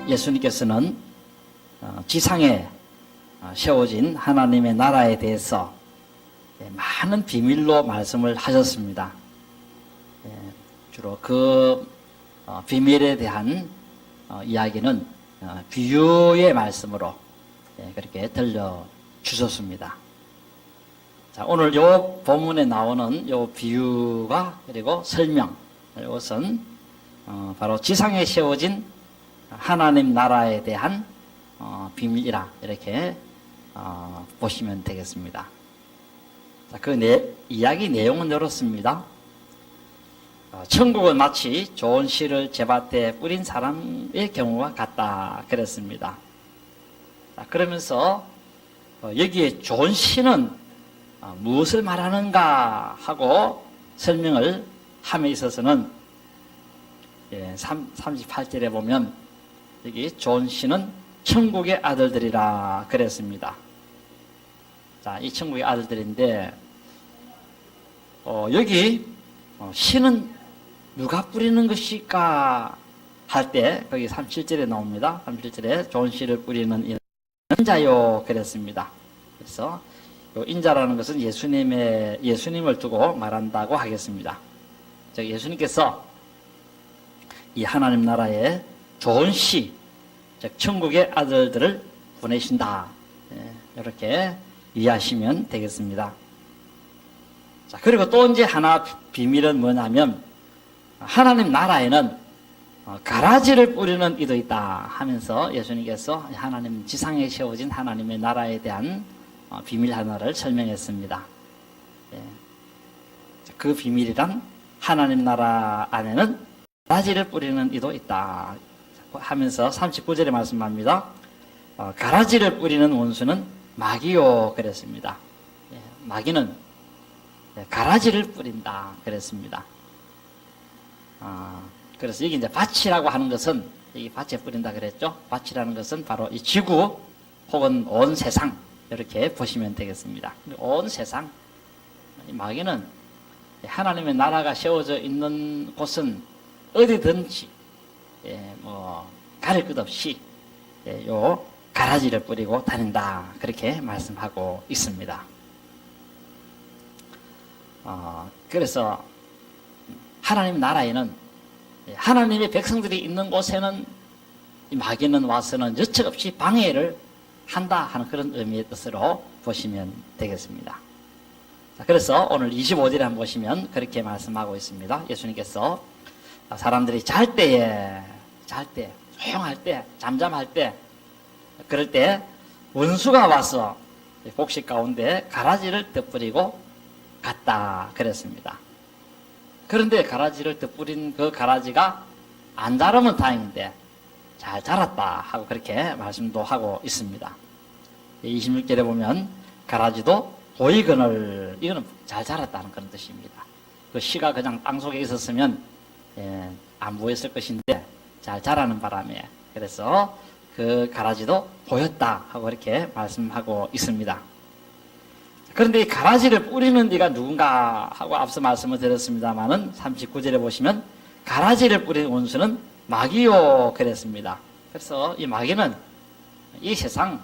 예수님께서는 지상에 세워진 하나님의 나라에 대해서 많은 비밀로 말씀을 하셨습니다. 주로 그 비밀에 대한 이야기는 비유의 말씀으로 그렇게 들려주셨습니다. 자, 오늘 요 본문에 나오는 요 비유가 그리고 설명, 이것은 바로 지상에 세워진 하나님 나라에 대한 비밀이라 이렇게 보시면 되겠습니다. 자, 그 이야기 내용은 이렇습니다. 천국은 마치 좋은 씨를 제밭에 뿌린 사람의 경우와 같다 그랬습니다. 자, 그러면서 여기에 좋은 씨는 무엇을 말하는가 하고 설명을 함에 있어서는 38절에 보면 여기 좋은 씨는 천국의 아들들이라 그랬습니다. 자, 이 천국의 아들들인데 여기 씨는 누가 뿌리는 것일까 할 때 거기 37절에 나옵니다. 37절에 좋은 씨를 뿌리는 이는 인자요 그랬습니다. 그래서 인자라는 것은 예수님을 두고 말한다고 하겠습니다. 즉 예수님께서 이 하나님 나라에 좋은 씨, 즉 천국의 아들들을 보내신다. 이렇게 이해하시면 되겠습니다. 자, 그리고 또 이제 하나 비밀은 뭐냐면 하나님 나라에는 가라지를 뿌리는 이도 있다 하면서 예수님께서 하나님 지상에 세워진 하나님의 나라에 대한 비밀 하나를 설명했습니다. 그 비밀이란 하나님 나라 안에는 가라지를 뿌리는 이도 있다 하면서 39절에 말씀합니다. 가라지를 뿌리는 원수는 마귀요 그랬습니다. 마귀는 가라지를 뿌린다 그랬습니다. 그래서 여기 이제 밭이라고 하는 것은 여기 밭에 뿌린다 그랬죠. 밭이라는 것은 바로 이 지구 혹은 온 세상 이렇게 보시면 되겠습니다. 온 세상 마귀는 하나님의 나라가 세워져 있는 곳은 어디든지 가릴 것 없이 요 가라지를 뿌리고 다닌다 그렇게 말씀하고 있습니다. 그래서 하나님 나라에는 하나님의 백성들이 있는 곳에는 마귀는 와서는 여척 없이 방해를 한다 하는 그런 의미의 뜻으로 보시면 되겠습니다. 자, 그래서 오늘 25절에 한번 보시면 그렇게 말씀하고 있습니다. 예수님께서 사람들이 잘 때, 조용할 때, 잠잠할 때, 그럴 때 원수가 와서 곡식 가운데 가라지를 덧뿌리고 갔다 그랬습니다. 그런데 가라지를 덧뿌린 그 가라지가 안 자라면 다행인데 잘 자랐다 하고 그렇게 말씀도 하고 있습니다. 26절에 보면 가라지도 보이거늘, 이거는 잘 자랐다는 그런 뜻입니다. 그 씨가 그냥 땅속에 있었으면 안 보였을 것인데 잘 자라는 바람에 그래서 그 가라지도 보였다 하고 이렇게 말씀하고 있습니다. 그런데 이 가라지를 뿌리는 이가 누군가 하고 앞서 말씀을 드렸습니다만은 39절에 보시면 가라지를 뿌리는 원수는 마귀요 그랬습니다. 그래서 이 마귀는 이 세상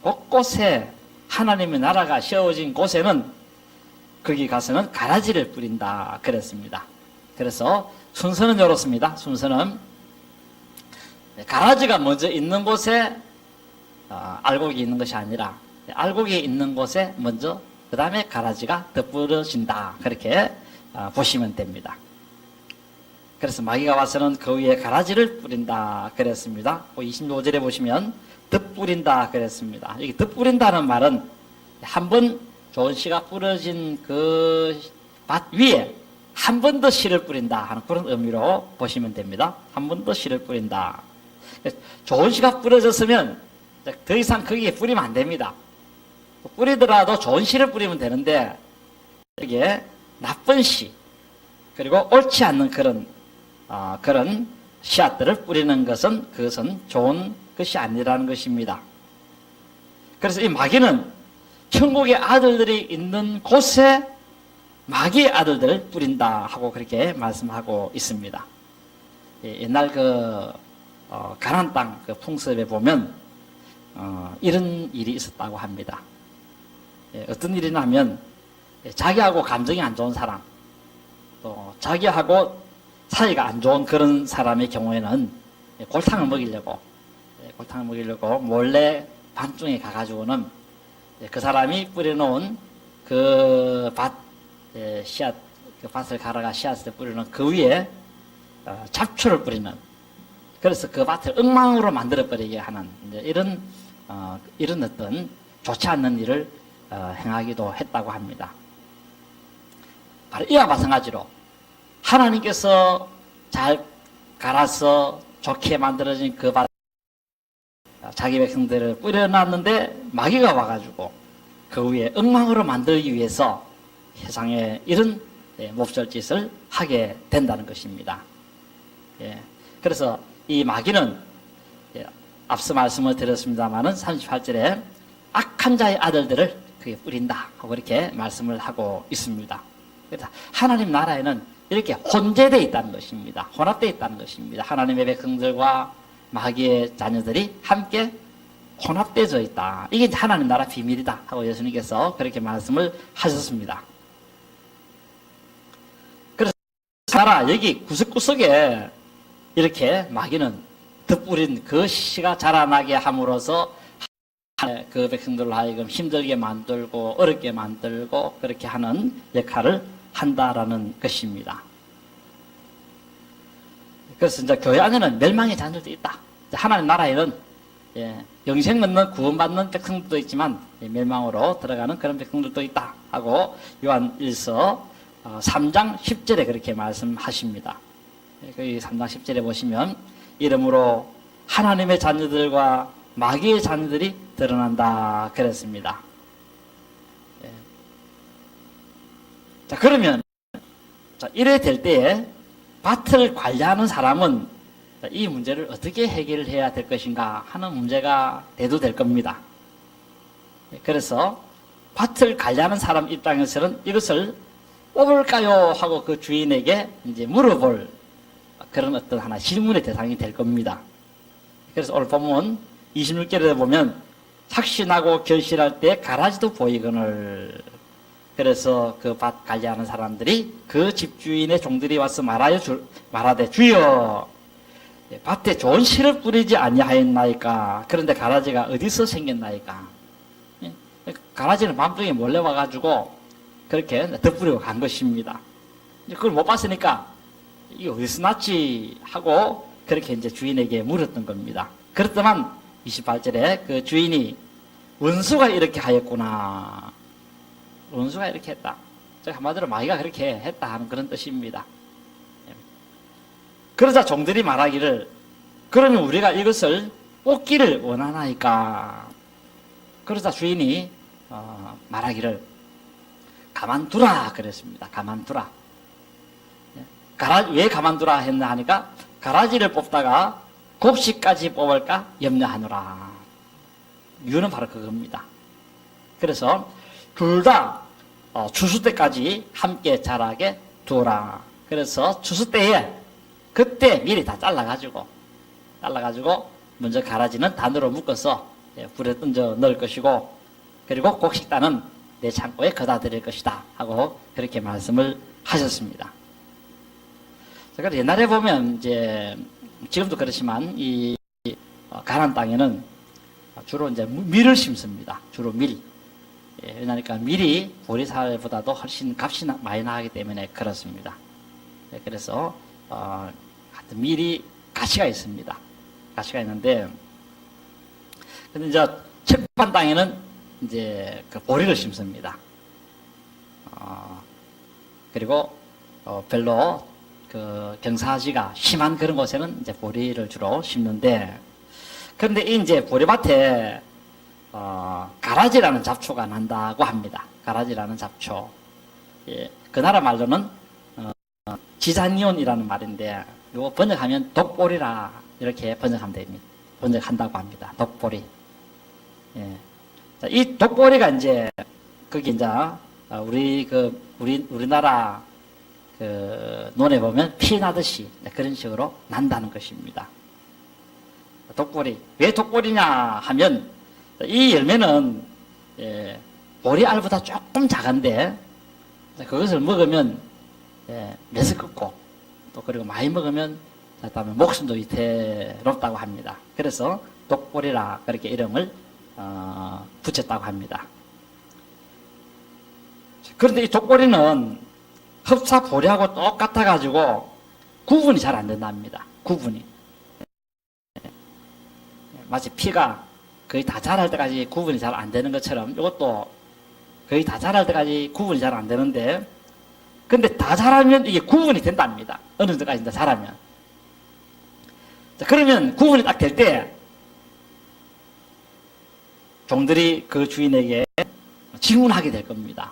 곳곳에 하나님의 나라가 세워진 곳에는 거기 가서는 가라지를 뿌린다 그랬습니다. 그래서 순서는 이렇습니다. 순서는 가라지가 먼저 있는 곳에 알곡이 있는 것이 아니라 알곡이 있는 곳에 먼저 그 다음에 가라지가 덧뿌려진다 그렇게 보시면 됩니다. 그래서 마귀가 와서는 그 위에 가라지를 뿌린다 그랬습니다. 25절에 보시면 덧뿌린다 그랬습니다. 여기 덧뿌린다는 말은 한번 좋은 씨가 뿌려진 그 밭 위에 한 번 더 씨를 뿌린다 하는 그런 의미로 보시면 됩니다. 한 번 더 씨를 뿌린다. 좋은 씨가 뿌려졌으면 더 이상 거기에 뿌리면 안 됩니다. 뿌리더라도 좋은 씨를 뿌리면 되는데 이게 나쁜 씨 그리고 옳지 않는 그런 씨앗들을 뿌리는 것은 그것은 좋은 것이 아니라는 것입니다. 그래서 이 마귀는 천국의 아들들이 있는 곳에 마귀의 아들들을 뿌린다 하고 그렇게 말씀하고 있습니다. 옛날 가나안 땅 그 풍습에 보면 이런 일이 있었다고 합니다. 예, 어떤 일이냐면 자기하고 감정이 안 좋은 사람, 또 자기하고 사이가 안 좋은 그런 사람의 경우에는 골탕을 먹이려고 몰래 밤중에 가가지고는 그 사람이 뿌려놓은 그 씨앗, 그 밭을 갈아가 씨앗을 뿌리는 그 위에 잡초를 뿌리는, 그래서 그 밭을 엉망으로 만들어버리게 하는 이런 어떤 좋지 않는 일을 행하기도 했다고 합니다. 바로 이와 마찬가지로 하나님께서 잘 갈아서 좋게 만들어진 그 밭, 자기 백성들을 뿌려놨는데 마귀가 와가지고 그 위에 엉망으로 만들기 위해서 세상에 이런 몹쓸짓을 하게 된다는 것입니다. 그래서 이 마귀는 앞서 말씀을 드렸습니다마는 38절에 악한 자의 아들들을 그게 뿌린다 하고 이렇게 말씀을 하고 있습니다. 그래서 하나님 나라에는 이렇게 혼재되어 있다는 것입니다. 혼합되어 있다는 것입니다. 하나님의 백성들과 마귀의 자녀들이 함께 혼합되어져 있다. 이게 이제 하나님 나라 비밀이다 하고 예수님께서 그렇게 말씀을 하셨습니다. 그래서 나라 여기 구석구석에 이렇게 마귀는 덧뿌린 그 씨가 자라나게 함으로써 그 백성들로 하여금 힘들게 만들고 어렵게 만들고 그렇게 하는 역할을 한다라는 것입니다. 그래서 이제 교회 안에는 멸망의 자녀도 있다. 하나님 나라에는 영생 얻는 구원받는 백성들도 있지만 멸망으로 들어가는 그런 백성들도 있다 하고 요한 1서 3장 10절에 그렇게 말씀하십니다. 그 3장 10절에 보시면 이러므로 하나님의 자녀들과 마귀의 자녀들이 드러난다 그랬습니다. 자, 그러면 이래 될 때에 밭을 관리하는 사람은 이 문제를 어떻게 해결해야 될 것인가 하는 문제가 대두될 겁니다. 그래서 밭을 관리하는 사람 입장에서는 이것을 뽑을까요 하고 그 주인에게 이제 물어볼 그런 어떤 하나 질문의 대상이 될 겁니다. 그래서 오늘 본문 26절에 보면 착신하고 결실할 때 가라지도 보이거늘, 그래서 그 밭 관리하는 사람들이 그 집주인의 종들이 와서 말하되 주여 밭에 좋은 씨를 뿌리지 아니하였나이까. 그런데 가라지가 어디서 생겼나이까. 가라지는 밤중에 몰래 와가지고 그렇게 덧뿌리고 간 것입니다. 그걸 못 봤으니까 이게 어디서 났지 하고 그렇게 이제 주인에게 물었던 겁니다. 그렇더만 28절에 그 주인이 원수가 이렇게 하였구나. 원수가 이렇게 했다. 한마디로 마귀가 그렇게 했다 하는 그런 뜻입니다. 그러자 종들이 말하기를 그러면 우리가 이것을 뽑기를 원하나이까. 그러자 주인이 말하기를 가만두라 그랬습니다. 가만두라. 왜 가만두라 했나 하니까 가라지를 뽑다가 곡식까지 뽑을까 염려하노라. 이유는 바로 그겁니다. 그래서 둘 다 추수 때까지 함께 자라게 두라. 그래서 추수 때에 그때 미리 다 잘라가지고 먼저 가라지는 단으로 묶어서 불에 던져 넣을 것이고, 그리고 곡식단은 내 창고에 거다 드릴 것이다 하고 그렇게 말씀을 하셨습니다. 그래서 옛날에 보면 이제 지금도 그렇지만 이 가나안 땅에는 주로 이제 밀을 심습니다. 주로 밀. 그러니까 밀이 보리쌀보다도 훨씬 값이 많이 나가기 때문에 그렇습니다. 그래서 하여튼 밀이 가치가 있습니다. 가치가 있는데, 근데 이제 채판 땅에는 이제 그 보리를 심습니다. 그리고 별로 그 경사지가 심한 그런 곳에는 이제 보리를 주로 심는데, 그런데 이제 보리밭에 가라지라는 잡초가 난다고 합니다. 가라지라는 잡초. 그 나라 말로는 지자니온이라는 말인데, 이거 번역하면 독보리라 이렇게 번역하면 됩니다. 번역한다고 합니다. 독보리. 이 독보리가 이제 거기 이제 우리나라 그 논에 보면 피 나듯이 그런 식으로 난다는 것입니다. 독보리. 왜 독보리냐 하면 이 열매는 보리알보다 조금 작은데 그것을 먹으면 메스껍고 또 그리고 많이 먹으면 그다음에 목숨도 위태롭다고 합니다. 그래서 독보리라 그렇게 이름을 붙였다고 합니다. 그런데 이 독보리는 흡사 보리하고 똑같아 가지고 구분이 잘 안 된답니다. 구분이 마치 피가 거의 다 자랄 때까지 구분이 잘 안 되는 것처럼 이것도 거의 다 자랄 때까지 구분이 잘 안 되는데, 근데 다 자라면 이게 구분이 된답니다. 어느 정도까지 다 자라면. 자, 그러면 구분이 딱 될 때 종들이 그 주인에게 질문하게 될 겁니다.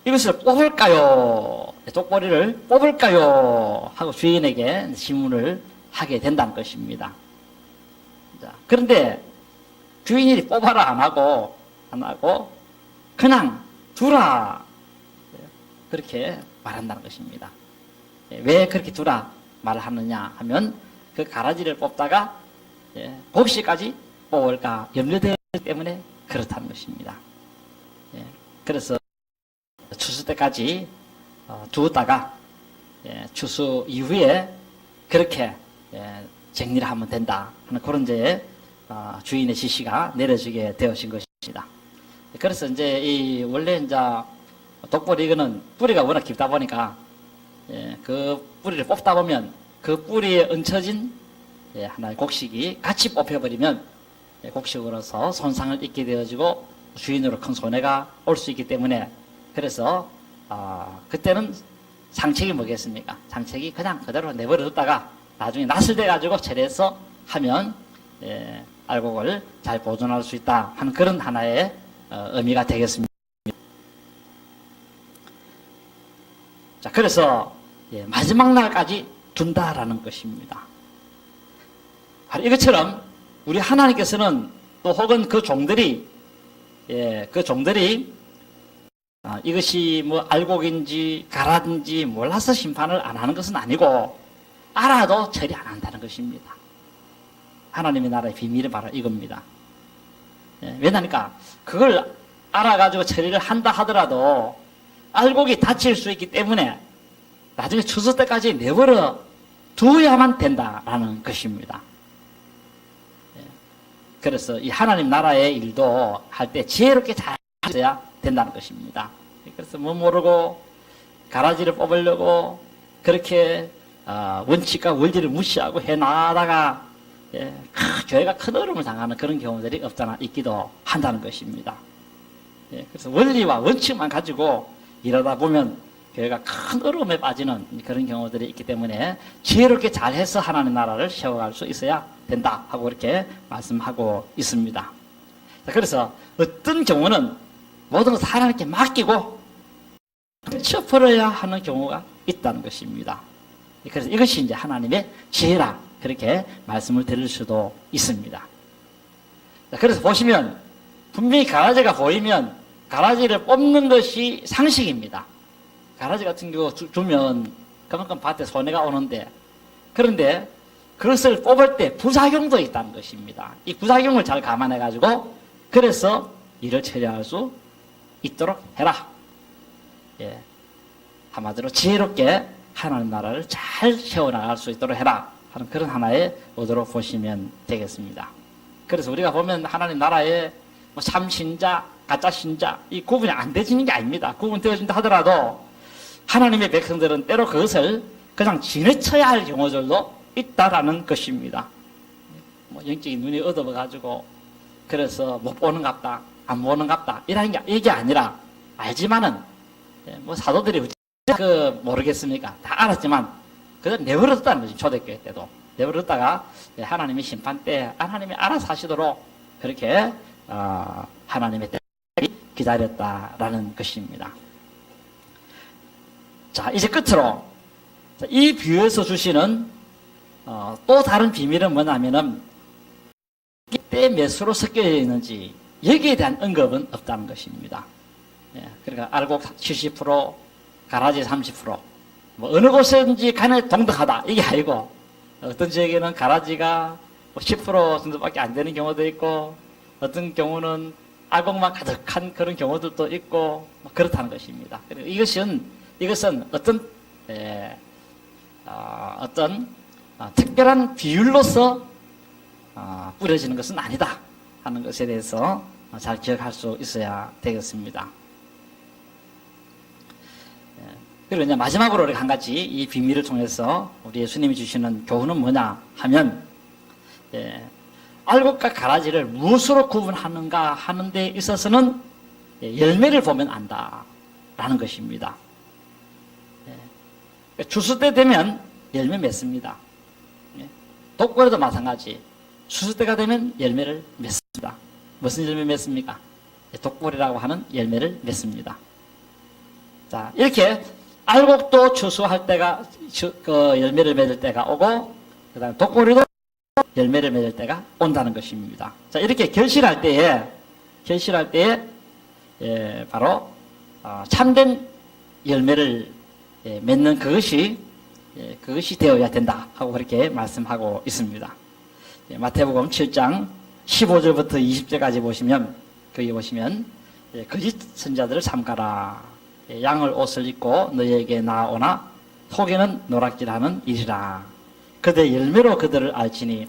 이것을 뽑을까요? 독보리를 뽑을까요? 하고 주인에게 질문을 하게 된다는 것입니다. 자, 그런데 주인이 뽑아라 안 하고 그냥 두라 그렇게 말한다는 것입니다. 왜 그렇게 두라 말을 하느냐 하면 그 가라지를 뽑다가 곡식까지 뽑을까 염려되기 때문에 그렇다는 것입니다. 그래서 추수 때까지 두었다가 추수 이후에 그렇게 정리를 하면 된다 하는 그런 이제 주인의 지시가 내려지게 되어진 것입니다. 그래서 이제 원래 이제 독보리 이거는 뿌리가 워낙 깊다 보니까 그 뿌리를 뽑다 보면 그 뿌리에 얹혀진 하나의 곡식이 같이 뽑혀버리면 곡식으로서 손상을 입게 되어지고 주인으로 큰 손해가 올 수 있기 때문에, 그래서 그때는 상책이 뭐겠습니까? 상책이 그냥 그대로 내버려 뒀다가 나중에 낫을 돼 가지고 처리해서 하면 알곡을 잘 보존할 수 있다 하는 그런 하나의 의미가 되겠습니다. 자, 그래서 마지막 날까지 둔다라는 것입니다. 바로 이것처럼 우리 하나님께서는 또 혹은 그 종들이 이것이 뭐 알곡인지 가라든지 몰라서 심판을 안 하는 것은 아니고 알아도 처리 안 한다는 것입니다. 하나님의 나라의 비밀은 바로 이겁니다. 왜냐니까 그걸 알아가지고 처리를 한다 하더라도 알곡이 다칠 수 있기 때문에 나중에 추수 때까지 내버려 두어야만 된다라는 것입니다. 그래서 이 하나님 나라의 일도 할 때 지혜롭게 잘 해야 된다는 것입니다. 그래서 뭐 모르고 가라지를 뽑으려고 그렇게 원칙과 원리를 무시하고 해나가다가 교회가 큰 어려움을 당하는 그런 경우들이 없잖아 있기도 한다는 것입니다. 그래서 원리와 원칙만 가지고 일하다 보면 교회가 큰 어려움에 빠지는 그런 경우들이 있기 때문에 지혜롭게 잘해서 하나님 나라를 세워갈 수 있어야 된다 하고 이렇게 말씀하고 있습니다. 그래서 어떤 경우는 모든 것을 하나님께 맡기고 쳐버려야 하는 경우가 있다는 것입니다. 그래서 이것이 이제 하나님의 지혜라 그렇게 말씀을 드릴 수도 있습니다. 그래서 보시면 분명히 가라지가 보이면 가라지를 뽑는 것이 상식입니다. 가라지 같은 경우 주면 그만큼 밭에 손해가 오는데, 그런데 그것을 뽑을 때 부작용도 있다는 것입니다. 이 부작용을 잘 감안해 가지고 그래서 일을 처리할 수 있도록 해라. 한마디로 지혜롭게 하나님 나라를 잘 세워나갈 수 있도록 해라 하는 그런 하나의 의도로 보시면 되겠습니다. 그래서 우리가 보면 하나님 나라에 뭐 참신자, 가짜신자 이 구분이 안 되지는 게 아닙니다. 구분되어진다 하더라도 하나님의 백성들은 때로 그것을 그냥 지내쳐야 할 경우들도 있다라는 것입니다. 뭐 영적인 눈이 어두워가지고 그래서 못 보는갑다, 안 보는갑다 이런 게 이게 아니라 알지만은 뭐 사도들이 모르겠습니까? 다 알았지만 그걸 내버려뒀다는 거지. 초대교회 때도 내버려뒀다가 하나님의 심판 때 하나님이 알아서 하시도록 그렇게 하나님의 때를 기다렸다라는 것입니다. 자, 이제 끝으로 이 비유에서 주시는 또 다른 비밀은 뭐냐면은 때 몇수로 섞여 있는지 여기에 대한 언급은 없다는 것입니다. 그러니까 알곡 70%, 가라지 30%, 뭐 어느 곳인지 간에 동등하다 이게 아니고 어떤 지역에는 가라지가 10% 정도밖에 안 되는 경우도 있고, 어떤 경우는 알곡만 가득한 그런 경우들도 있고, 그렇다는 것입니다. 그리고 이것은 어떤 특별한 비율로서 뿌려지는 것은 아니다 하는 것에 대해서 잘 기억할 수 있어야 되겠습니다. 그리고 이제 마지막으로 우리가 한 가지 이 비밀을 통해서 우리 예수님이 주시는 교훈은 뭐냐 하면, 알곡과 가라지를 무엇으로 구분하는가 하는 데 있어서는 열매를 보면 안다라는 것입니다. 추수 때 되면 열매 맺습니다. 독고래도 마찬가지. 추수 때가 되면 열매를 맺습니다. 무슨 열매 맺습니까? 독고래라고 하는 열매를 맺습니다. 자, 이렇게 알곡도 추수할 때가, 열매를 맺을 때가 오고, 그 다음에 독고래도 열매를 맺을 때가 온다는 것입니다. 자, 이렇게 결실할 때에, 바로, 참된 열매를 맺는 그것이 되어야 된다 하고 그렇게 말씀하고 있습니다. 마태복음 7장 15절부터 20절까지 보시면, 거기 보시면, 거짓 선자들을 삼가라. 양을 옷을 입고 너희에게 나오나 속에는 노략질하는 일이라. 그들의 열매로 그들을 알지니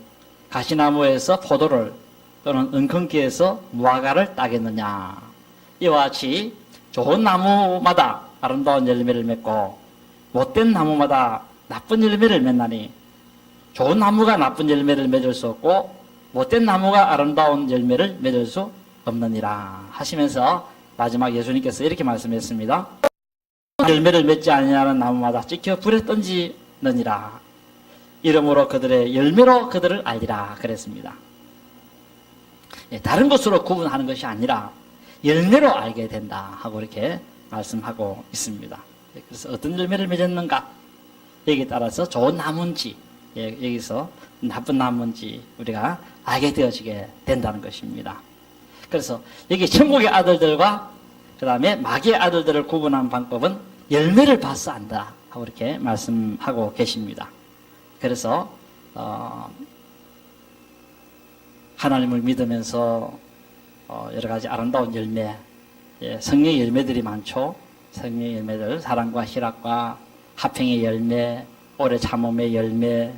가시나무에서 포도를 또는 은근기에서 무화과를 따겠느냐. 이와 같이 좋은 나무마다 아름다운 열매를 맺고 못된 나무마다 나쁜 열매를 맺나니 좋은 나무가 나쁜 열매를 맺을 수 없고 못된 나무가 아름다운 열매를 맺을 수 없느니라 하시면서 마지막 예수님께서 이렇게 말씀했습니다. 열매를 맺지 아니하는 나무마다 찍혀 불에 던지느니라. 이러므로 그들의 열매로 그들을 알리라 그랬습니다. 다른 것으로 구분하는 것이 아니라 열매로 알게 된다 하고 이렇게 말씀하고 있습니다. 그래서 어떤 열매를 맺었는가 여기에 따라서 좋은 나무인지 여기서 나쁜 나무인지 우리가 알게 되어지게 된다는 것입니다. 그래서 여기 천국의 아들들과 그 다음에 마귀의 아들들을 구분하는 방법은 열매를 봐서 안다 하고 이렇게 말씀하고 계십니다. 그래서 하나님을 믿으면서 여러 가지 아름다운 열매, 성령의 열매들이 많죠. 성령의 열매들, 사랑과 희락과 화평의 열매, 오래 참음의 열매,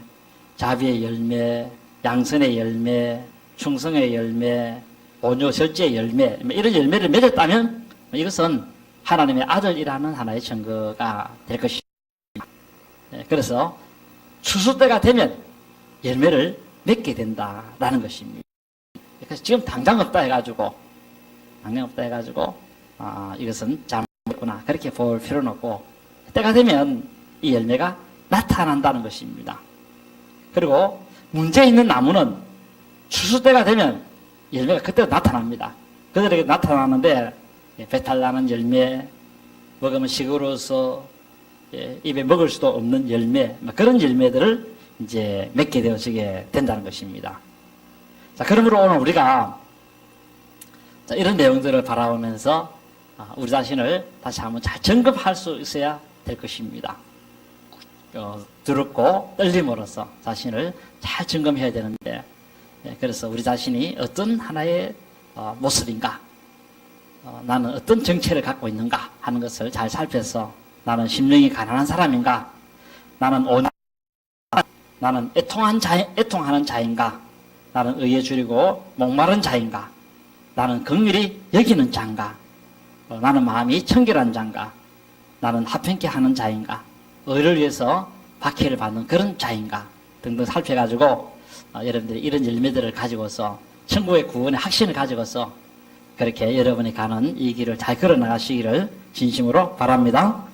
자비의 열매, 양선의 열매, 충성의 열매, 온유 절제의 열매, 이런 열매를 맺었다면 이것은 하나님의 아들이라는 하나의 증거가 될 것입니다. 그래서 추수 때가 되면 열매를 맺게 된다라는 것입니다. 그래서 지금 당장 없다 해가지고 이것은 잘못했구나 그렇게 볼 필요는 없고 때가 되면 이 열매가 나타난다는 것입니다. 그리고 문제 있는 나무는 추수 때가 되면 열매가 그때 나타납니다. 그들에게 나타나는데 배탈 나는 열매, 먹으면 시끄러워서 입에 먹을 수도 없는 열매, 그런 열매들을 이제 맺게 되어지게 된다는 것입니다. 자, 그러므로 오늘 우리가 이런 내용들을 바라보면서 우리 자신을 다시 한번 잘 점검할 수 있어야 될 것입니다. 두렵고 떨림으로써 자신을 잘 점검해야 되는데, 그래서 우리 자신이 어떤 하나의 모습인가, 나는 어떤 정체를 갖고 있는가 하는 것을 잘 살펴서 나는 심령이 가난한 사람인가, 나는 애통하는 자인가, 나는 의에 줄이고 목마른 자인가, 나는 긍휼히 여기는 자인가, 나는 마음이 청결한 자인가, 나는 화평케 하는 자인가, 의를 위해서 박해를 받는 그런 자인가 등등 살펴가지고 여러분들이 이런 열매들을 가지고서 천국의 구원의 확신을 가지고서 그렇게 여러분이 가는 이 길을 잘 걸어 나가시기를 진심으로 바랍니다.